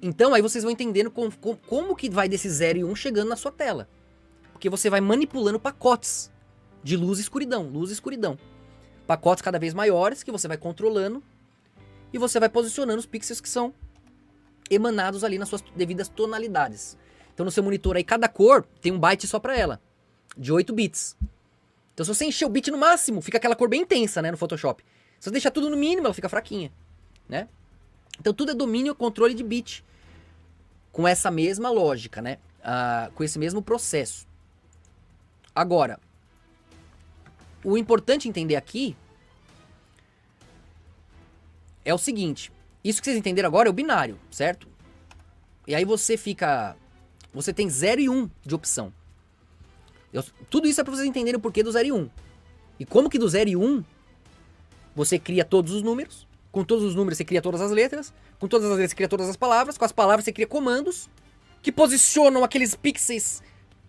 Então aí vocês vão entendendo como que vai desse 0 e 1 chegando na sua tela. Porque você vai manipulando pacotes de luz e escuridão, luz e escuridão. Pacotes cada vez maiores que você vai controlando e você vai posicionando os pixels que são emanados ali nas suas devidas tonalidades. Então no seu monitor aí, cada cor tem um byte só pra ela, de 8 bits. Então se você encher o bit no máximo, fica aquela cor bem intensa, né, no Photoshop. Se você deixar tudo no mínimo, ela fica fraquinha, né? Então tudo é domínio e controle de bit, com essa mesma lógica, né? Com esse mesmo processo. Agora, o importante entender aqui é o seguinte. Isso que vocês entenderam agora é o binário, certo? E aí você tem 0 e 1 de opção. Tudo isso é pra vocês entenderem o porquê do 0 e 1. E como que do 0 e 1 você cria todos os números. Com todos os números você cria todas as letras. Com todas as letras você cria todas as palavras. Com as palavras você cria comandos que posicionam aqueles pixels,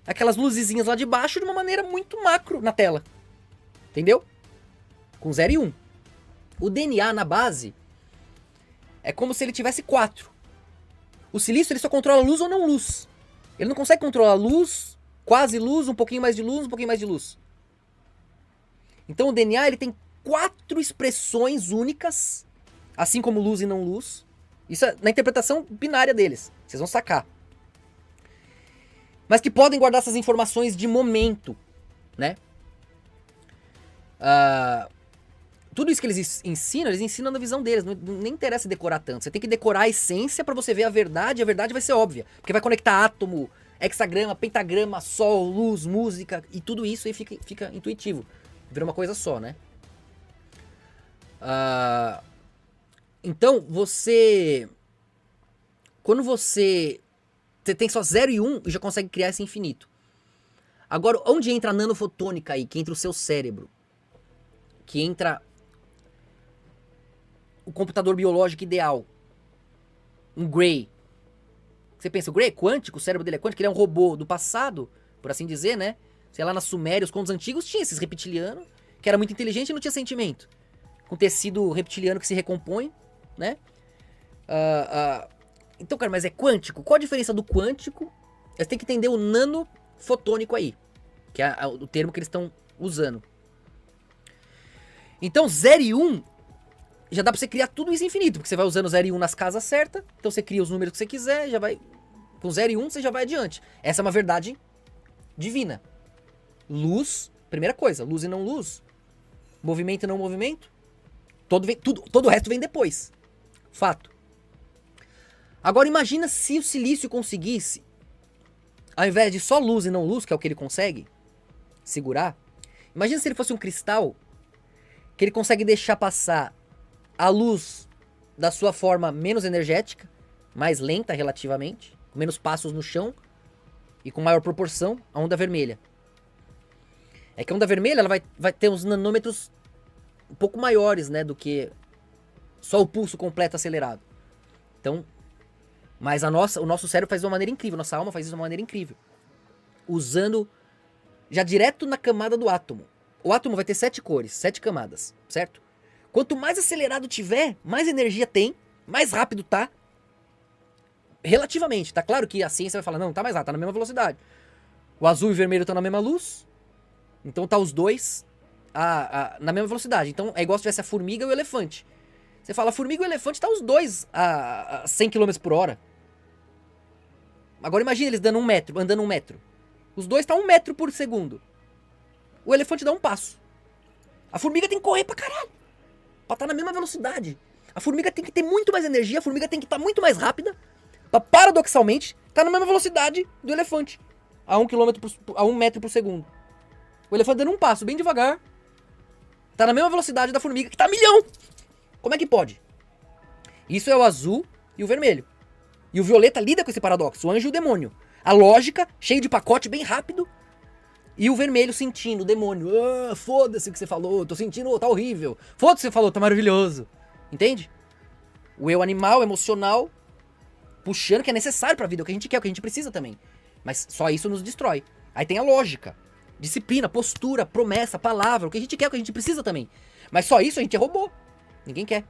aquelas luzezinhas lá de baixo de uma maneira muito macro na tela. Entendeu? Com 0 e 1. O DNA na base é como se ele tivesse 4. O silício ele só controla luz ou não luz. Ele não consegue controlar luz, quase luz, um pouquinho mais de luz, um pouquinho mais de luz. Então o DNA ele tem 4 expressões únicas, assim como luz e não luz. Isso é na interpretação binária deles. Vocês vão sacar. Mas que podem guardar essas informações de momento, né? Tudo isso que eles ensinam na visão deles. Não, nem interessa decorar tanto. Você tem que decorar a essência pra você ver a verdade. A verdade vai ser óbvia. Porque vai conectar átomo, hexagrama, pentagrama, sol, luz, música. E tudo isso aí fica intuitivo. Vira uma coisa só, né? Então, quando você tem só 0 e 1 e já consegue criar esse infinito. Agora, onde entra a nanofotônica aí? Que entra o seu cérebro. Que entra o computador biológico ideal. Um Gray. Você pensa, o Gray é quântico? O cérebro dele é quântico? Ele é um robô do passado, por assim dizer, né? Sei lá, na Suméria, os contos antigos, tinha esses reptilianos, que era muito inteligente e não tinha sentimento. Com tecido reptiliano que se recompõe, né? Então, cara, mas é quântico? Qual a diferença do quântico? Você tem que entender o nanofotônico aí, que é o termo que eles estão usando. Então, 0 e 1, já dá pra você criar tudo isso infinito, porque você vai usando 0 e 1 nas casas certas, então você cria os números que você quiser, já vai... Com 0 e 1 você já vai adiante. Essa é uma verdade divina. Luz, primeira coisa, luz e não luz. Movimento e não movimento. Todo o resto vem depois. Fato. Agora imagina se o silício conseguisse, ao invés de só luz e não luz, que é o que ele consegue segurar, imagina se ele fosse um cristal que ele consegue deixar passar a luz da sua forma menos energética, mais lenta relativamente, com menos passos no chão e com maior proporção, a onda vermelha. É que a onda vermelha ela vai ter uns nanômetros um pouco maiores, né, do que só o pulso completo acelerado. Então, mas o nosso cérebro faz de uma maneira incrível, nossa alma faz isso de uma maneira incrível. Usando já direto na camada do átomo. O átomo vai ter 7 cores, 7 camadas, certo? Quanto mais acelerado tiver, mais energia tem, mais rápido tá. Relativamente, tá claro que a ciência vai falar, não, tá mais rápido, tá na mesma velocidade. O azul e o vermelho estão na mesma luz, então tá os dois na mesma velocidade. Então é igual se tivesse a formiga e o elefante. Você fala, a formiga e o elefante tá os dois a 100 km por hora. Agora imagina eles andando 1 metro. Os dois tá 1 metro por segundo. O elefante dá um passo. A formiga tem que correr pra caralho. Pra estar na mesma velocidade. A formiga tem que ter muito mais energia, a formiga tem que estar muito mais rápida. Pra, paradoxalmente, tá na mesma velocidade do elefante. A 1 metro por segundo. O elefante dando um passo, bem devagar. Tá na mesma velocidade da formiga, que tá a 1.000.000. Como é que pode? Isso é o azul e o vermelho. E o violeta lida com esse paradoxo, o anjo e o demônio. A lógica, cheio de pacote, bem rápido. E o vermelho sentindo, o demônio. Foda-se o que você falou, tô sentindo, tá horrível. Foda-se o que você falou, tá maravilhoso. Entende? O eu animal, emocional, puxando, que é necessário pra vida, o que a gente quer, o que a gente precisa também. Mas só isso nos destrói. Aí tem a lógica, disciplina, postura, promessa, palavra, o que a gente quer, o que a gente precisa também. Mas só isso a gente é robô. Ninguém quer.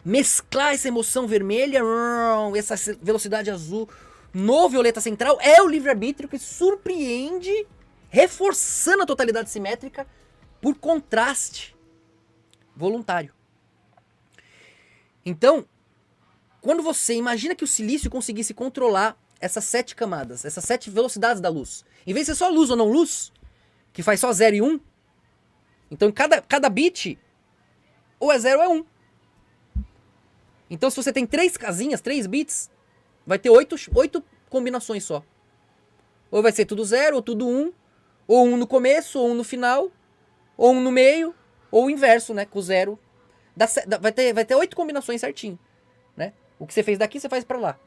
mesclar essa emoção vermelha, essa velocidade azul no violeta central, é o livre-arbítrio que surpreende, reforçando a totalidade simétrica por contraste voluntário. Então, quando você imagina que o silício conseguisse controlar essas 7 camadas, essas 7 velocidades da luz, em vez de ser só luz ou não luz, que faz só 0 e 1, então cada bit, ou é 0 ou é 1. Então se você tem 3 casinhas, 3 bits, vai ter 8 combinações só. Ou vai ser tudo 0, ou tudo 1, ou 1 no começo, ou 1 no final, ou 1 no meio, ou o inverso, né, com 0. Vai ter 8 combinações certinho, né? O que você fez daqui, você faz pra lá.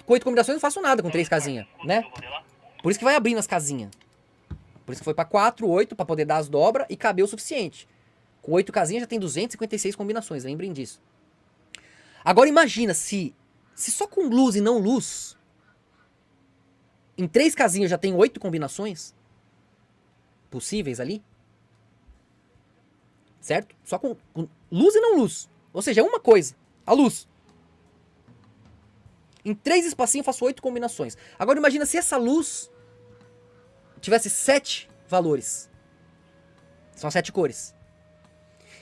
Com 8 combinações eu não faço nada com 3 casinhas, né? Por isso que vai abrindo as casinhas. Por isso que foi pra 4, 8, pra poder dar as dobras e caber o suficiente. Com 8 casinhas já tem 256 combinações, lembrem disso. Agora imagina se só com luz e não luz, em 3 casinhas já tem 8 combinações possíveis ali. Certo? Só com luz e não luz. Ou seja, é uma coisa, a luz. Em 3 espacinhos eu faço 8 combinações. Agora imagina se essa luz tivesse 7 valores. São 7 cores.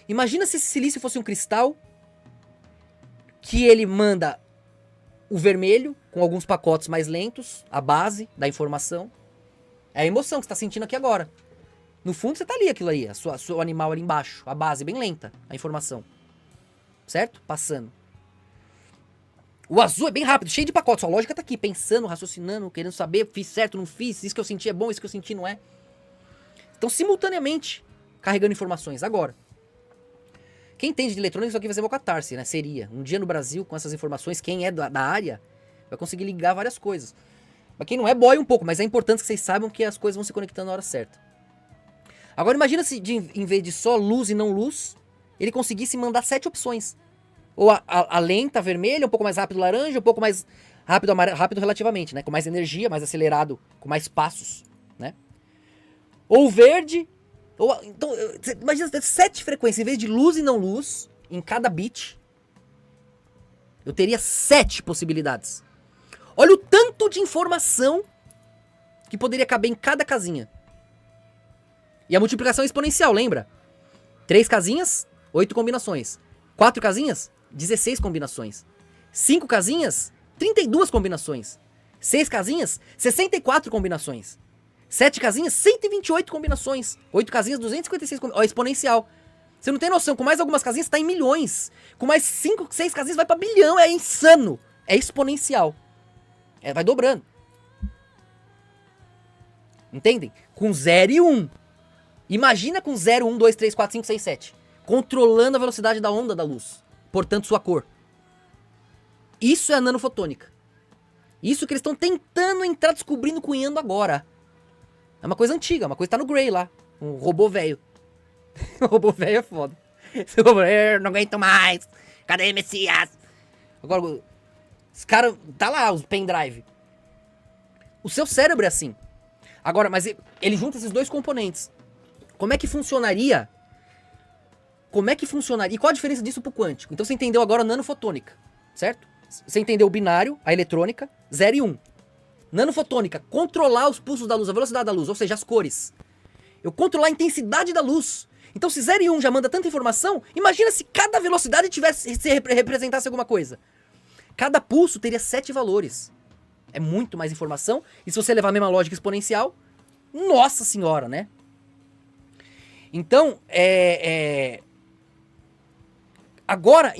Imagina se esse silício fosse um cristal que ele manda o vermelho com alguns pacotes mais lentos, a base da informação. É a emoção que você está sentindo aqui agora. No fundo você tá ali, aquilo aí, seu animal ali embaixo, a base bem lenta, a informação. Certo? Passando. O azul é bem rápido, cheio de pacotes, sua lógica tá aqui, pensando, raciocinando, querendo saber, fiz certo, não fiz, isso que eu senti é bom, isso que eu senti não é. Então, simultaneamente, carregando informações. Agora, quem entende de eletrônica, isso aqui vai ser uma catarse, né? Seria. Um dia no Brasil, com essas informações, quem é da área, vai conseguir ligar várias coisas. Mas quem não é, boia um pouco, mas é importante que vocês saibam que as coisas vão se conectando na hora certa. Agora imagina se, em vez de só luz e não luz, ele conseguisse mandar 7 opções. Ou a lenta, vermelha, um pouco mais rápido laranja, um pouco mais rápido amarelo, rápido relativamente, né? Com mais energia, mais acelerado, com mais passos, né? Ou verde, então, imagina 7 frequências, em vez de luz e não luz, em cada bit, eu teria 7 possibilidades. Olha o tanto de informação que poderia caber em cada casinha. E a multiplicação é exponencial, lembra? 3 casinhas, 8 combinações. 4 casinhas, 16 combinações. 5 casinhas, 32 combinações. 6 casinhas, 64 combinações. 7 casinhas, 128 combinações. 8 casinhas, 256 combinações. Ó, exponencial. Você não tem noção, com mais algumas casinhas, tá em milhões. Com mais 5, 6 casinhas, vai pra bilhão. É insano. É exponencial. Vai dobrando. Entendem? Com 0 e 1. Imagina com 0, 1, 2, 3, 4, 5, 6, 7. Controlando a velocidade da onda da luz. Portanto, sua cor. Isso é a nanofotônica. Isso que eles estão tentando entrar, descobrindo, cunhando agora. É uma coisa antiga, uma coisa que tá no Grey lá. Um robô velho. O robô velho é foda. Esse robô, não aguento mais. Cadê Messias? Agora, os caras, tá lá, os pendrive. O seu cérebro é assim. Agora, mas ele junta esses dois componentes. Como é que funcionaria? E qual a diferença disso pro quântico? Então você entendeu agora a nanofotônica, certo? Você entendeu o binário, a eletrônica, 0 e 1. Nanofotônica, controlar os pulsos da luz, a velocidade da luz, ou seja, as cores. Eu controlar a intensidade da luz. Então se 0 e 1 já manda tanta informação, imagina se cada velocidade representasse alguma coisa. Cada pulso teria 7 valores. É muito mais informação. E se você levar a mesma lógica exponencial, nossa senhora, né? Então, agora,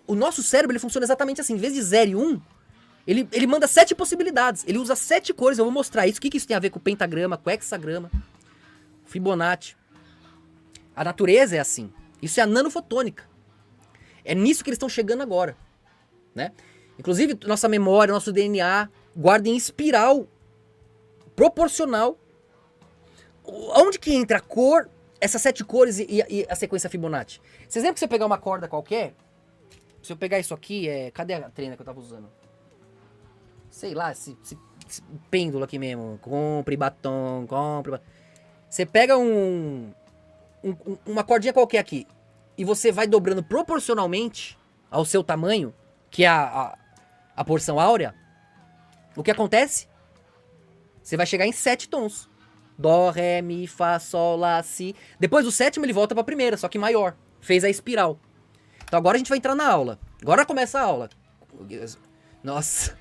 o nosso cérebro ele funciona exatamente assim. Em vez de 0 e 1, ele manda 7 possibilidades. Ele usa 7 cores. Eu vou mostrar isso. O que isso tem a ver com o pentagrama, com o hexagrama, Fibonacci. A natureza é assim. Isso é a nanofotônica. É nisso que eles estão chegando agora, né? Inclusive, nossa memória, nosso DNA guarda em espiral proporcional. Onde que entra a cor, essas 7 cores e a sequência Fibonacci? Vocês lembram que se eu pegar uma corda qualquer, se eu pegar isso aqui, cadê a treina que eu tava usando? Sei lá, esse pêndulo aqui mesmo. Compre batom, compre batom. Você pega uma cordinha qualquer aqui e você vai dobrando proporcionalmente, ao seu tamanho, que é a porção áurea, o que acontece? Você vai chegar em 7 tons. Dó, ré, mi, fá, sol, lá, si. Depois do sétimo ele volta pra primeira, só que maior. Fez a espiral. Então agora a gente vai entrar na aula. Agora começa a aula. Nossa.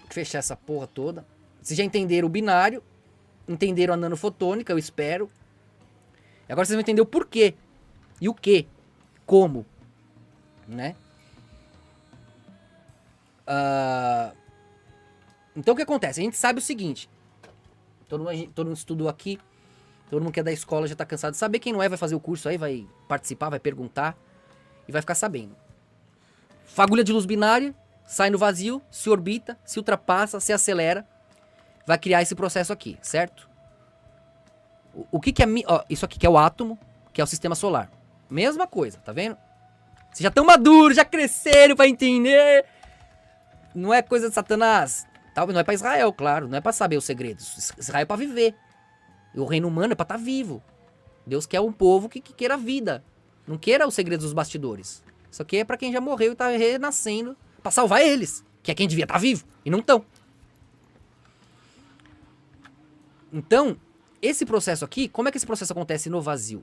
Vou fechar essa porra toda. Vocês já entenderam o binário. Entenderam a nanofotônica, eu espero. E agora vocês vão entender o porquê. E o que. Como. Né? Então o que acontece? A gente sabe o seguinte. Todo mundo estudou aqui. Todo mundo que é da escola já tá cansado de saber. Quem não é vai fazer o curso aí, vai participar, vai perguntar. E vai ficar sabendo. Fagulha de luz binária. Sai no vazio, se orbita, se ultrapassa, se acelera. Vai criar esse processo aqui, certo? O que é... isso aqui que é o átomo, que é o sistema solar. Mesma coisa, tá vendo? Vocês já estão maduros, já cresceram pra entender. Não é coisa de Satanás. Não é pra Israel, claro. Não é pra saber os segredos. Israel é pra viver. E o reino humano é pra estar vivo. Deus quer um povo que queira a vida. Não queira os segredos dos bastidores. Isso aqui é pra quem já morreu e tá renascendo. Pra salvar eles. Que é quem devia estar vivo. E não estão. Então, esse processo aqui, como é que esse processo acontece no vazio?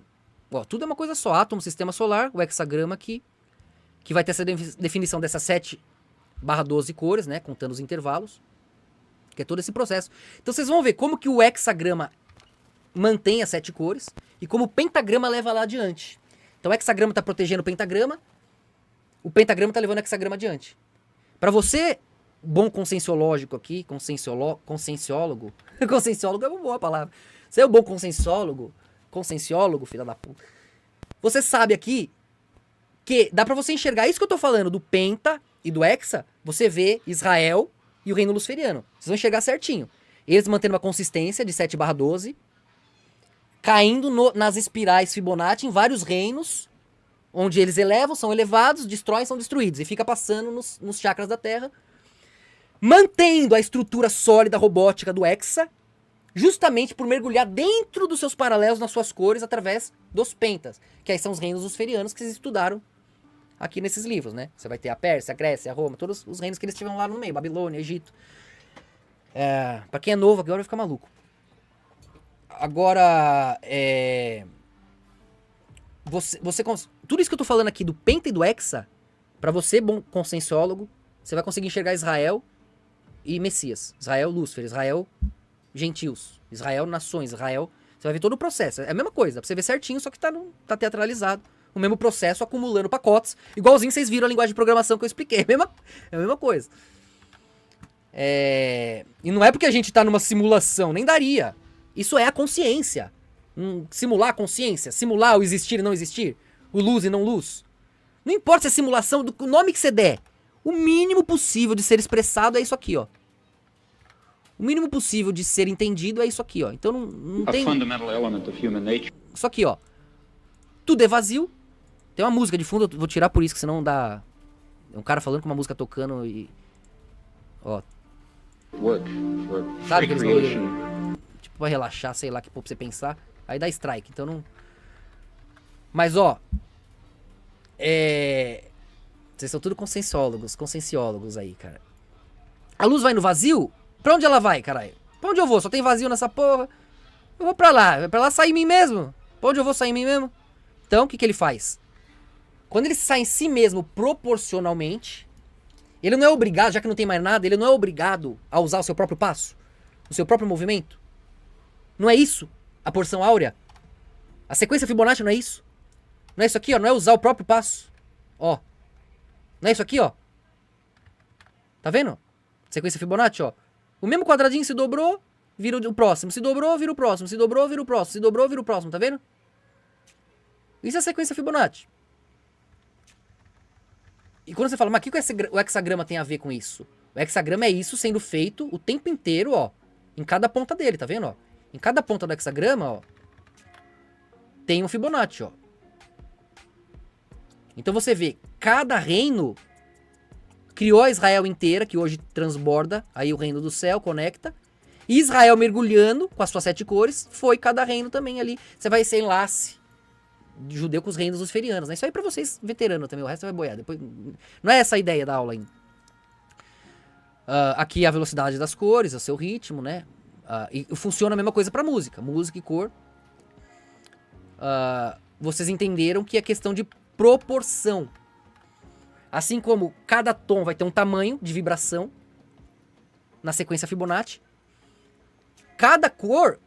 Ó, tudo é uma coisa só. Átomo, sistema solar, o hexagrama aqui. Que vai ter essa definição dessas 7/12 cores, né? Contando os intervalos. Que é todo esse processo. Então vocês vão ver como que o hexagrama mantém as 7 cores. E como o pentagrama leva lá adiante. Então o hexagrama está protegendo o pentagrama. O pentagrama está levando o hexagrama adiante. Para você, bom conscienciológico aqui, conscienciólogo, conscienciólogo é uma boa palavra. Você é um bom conscienciólogo, filha da puta. Você sabe aqui que dá para você enxergar isso que eu tô falando do penta e do hexa, você vê Israel e o reino luciferiano. Vocês vão enxergar certinho. Eles mantendo uma consistência de 7/12, caindo nas espirais Fibonacci em vários reinos, onde eles elevam, são elevados, destroem, são destruídos. E fica passando nos chakras da Terra, mantendo a estrutura sólida robótica do hexa, justamente por mergulhar dentro dos seus paralelos nas suas cores através dos pentas, que aí são os reinos luciferianos que vocês estudaram aqui nesses livros, né? Você vai ter a Pérsia, a Grécia, a Roma, todos os reinos que eles tiveram lá no meio, Babilônia, Egito. Pra quem é novo agora vai ficar maluco. Agora, tudo isso que eu tô falando aqui do penta e do hexa, pra você, bom conscienciólogo, você vai conseguir enxergar Israel e Messias. Israel, Lúcifer, Israel, gentios, Israel, nações, Israel. Você vai ver todo o processo. É a mesma coisa, pra você ver certinho, só que tá teatralizado. O mesmo processo, acumulando pacotes. Igualzinho vocês viram a linguagem de programação que eu expliquei. É a mesma coisa. E não é porque a gente tá numa simulação, nem daria. Isso é a consciência. Simular a consciência, simular o existir e não existir, o luz e não luz. Não importa se é simulação, do nome que você der. O mínimo possível de ser expressado é isso aqui, ó. O mínimo possível de ser entendido é isso aqui, ó. Então não tem... Isso aqui, ó. Tudo é vazio. Tem uma música de fundo, eu vou tirar por isso, que senão dá... É um cara falando com uma música tocando e... Ó. Sabe aqueles bagulho? Tipo, pra relaxar, sei lá, que pô, pra você pensar. Aí dá strike, então não... Mas, ó... Vocês são tudo conscienciólogos aí, cara. A luz vai no vazio? Pra onde ela vai, caralho? Pra onde eu vou? Só tem vazio nessa porra. Eu vou pra lá. Pra lá sair em mim mesmo. Pra onde eu vou sair em mim mesmo? Então, o que ele faz? Quando ele sai em si mesmo proporcionalmente, ele não é obrigado, já que não tem mais nada, ele não é obrigado a usar o seu próprio passo, o seu próprio movimento. Não é isso a porção áurea? A sequência Fibonacci não é isso? Não é isso aqui, ó? Não é usar o próprio passo? Ó. Não é isso aqui, ó? Tá vendo? Sequência Fibonacci, ó. O mesmo quadradinho se dobrou, vira o próximo. Se dobrou, vira o próximo. Se dobrou, vira o próximo. Se dobrou, vira o próximo. Tá vendo? Isso é a sequência Fibonacci. E quando você fala, mas o que o hexagrama tem a ver com isso? O hexagrama é isso sendo feito o tempo inteiro, ó. Em cada ponta dele, tá vendo, ó? Em cada ponta do hexagrama, ó. Tem um Fibonacci, ó. Então você vê, cada reino criou a Israel inteira, que hoje transborda, aí o reino do céu conecta. E Israel mergulhando com as suas 7 cores, foi cada reino também ali. Você vai ser enlace judeu com os reinos luciferianos, né? Isso aí pra vocês veteranos também, o resto vai boiar. Depois, não é essa a ideia da aula ainda. Aqui a velocidade das cores, o seu ritmo, né? E funciona a mesma coisa pra música. Música e cor. Vocês entenderam que é questão de proporção. Assim como cada tom vai ter um tamanho de vibração na sequência Fibonacci, cada cor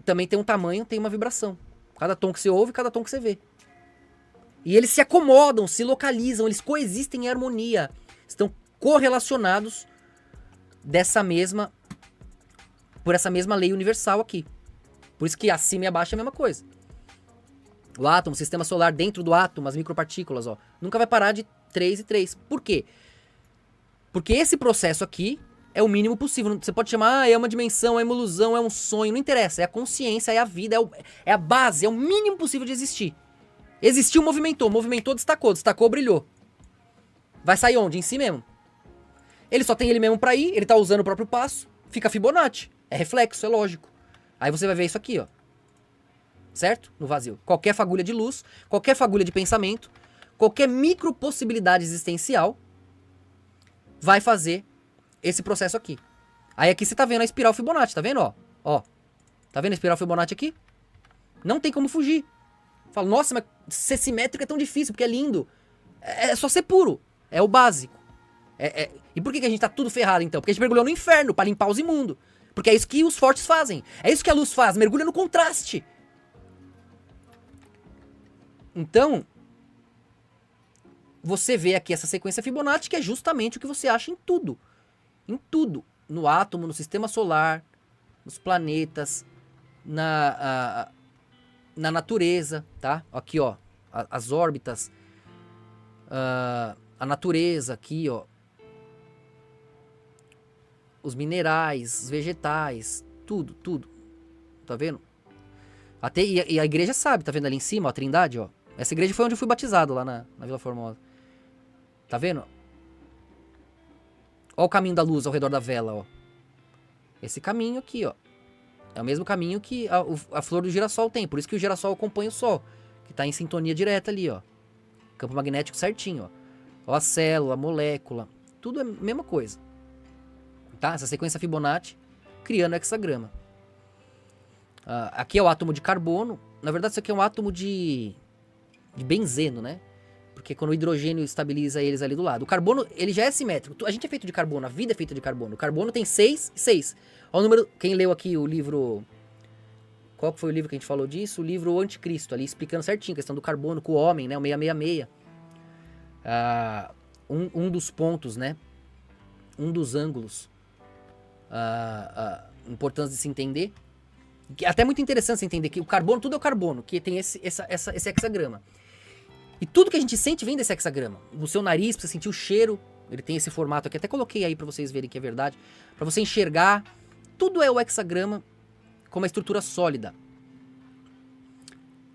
também tem um tamanho, tem uma vibração. Cada tom que você ouve, cada tom que você vê. E eles se acomodam, se localizam, eles coexistem em harmonia. Estão correlacionados por essa mesma lei universal aqui. Por isso que acima e abaixo é a mesma coisa. O átomo, o sistema solar dentro do átomo, as micropartículas, ó, nunca vai parar de 3 e 3. Por quê? Porque esse processo aqui é o mínimo possível. Você pode chamar, é uma dimensão, é uma ilusão, é um sonho, não interessa. É a consciência, é a vida, é a base, é o mínimo possível de existir. Existiu, movimentou, destacou, brilhou. Vai sair onde? Em si mesmo. Ele só tem ele mesmo pra ir, ele tá usando o próprio passo, fica Fibonacci. É reflexo, é lógico. Aí você vai ver isso aqui, ó. Certo? No vazio. Qualquer fagulha de luz, qualquer fagulha de pensamento, qualquer micro possibilidade existencial vai fazer esse processo aqui. Aí aqui você tá vendo a espiral Fibonacci, tá vendo, ó? Ó. Tá vendo a espiral Fibonacci aqui? Não tem como fugir. Fala, nossa, mas ser simétrico é tão difícil, porque é lindo. É só ser puro. É o básico. E por que a gente tá tudo ferrado, então? Porque a gente mergulhou no inferno pra limpar os imundos. Porque é isso que os fortes fazem. É isso que a luz faz, mergulha no contraste. Então, você vê aqui essa sequência Fibonacci, que é justamente o que você acha em tudo. Em tudo. No átomo, no sistema solar, nos planetas, na natureza, tá? Aqui, ó, as órbitas, a natureza aqui, ó. Os minerais, os vegetais, tudo. Tá vendo? Até, e a igreja sabe, tá vendo ali em cima, ó, a Trindade, ó. Essa igreja foi onde eu fui batizado, lá na Vila Formosa. Tá vendo? Ó o caminho da luz ao redor da vela, ó. Esse caminho aqui, ó. É o mesmo caminho que a flor do girassol tem. Por isso que o girassol acompanha o sol. Que tá em sintonia direta ali, ó. Campo magnético certinho, ó. Ó a célula, a molécula. Tudo é a mesma coisa. Tá? Essa sequência Fibonacci criando o hexagrama. Aqui é o átomo de carbono. Na verdade, isso aqui é um átomo de benzeno, né? Porque quando o hidrogênio estabiliza eles ali do lado. O carbono, ele já é simétrico. A gente é feito de carbono, a vida é feita de carbono. O carbono tem 6 e 6. Olha o número... Quem leu aqui o livro... Qual foi o livro que a gente falou disso? O livro O Anticristo, ali explicando certinho a questão do carbono com o homem, né? O 666. Um dos pontos, né? Um dos ângulos importantes de se entender. Que é até muito interessante você entender que o carbono, tudo é o carbono, que tem esse hexagrama. E tudo que a gente sente vem desse hexagrama. No seu nariz, pra você sentir o cheiro, ele tem esse formato aqui. Até coloquei aí pra vocês verem que é verdade. Pra você enxergar, tudo é o hexagrama como uma estrutura sólida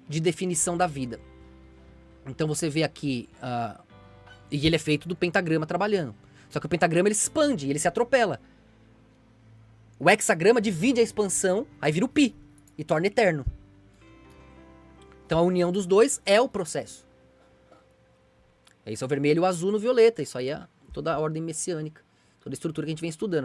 de definição da vida. Então você vê aqui, e ele é feito do pentagrama trabalhando. Só que o pentagrama ele se expande, ele se atropela. O hexagrama divide a expansão, aí vira o pi, e torna eterno. Então a união dos dois é o processo. Isso é o vermelho e o azul no violeta, isso aí é toda a ordem messiânica, toda a estrutura que a gente vem estudando.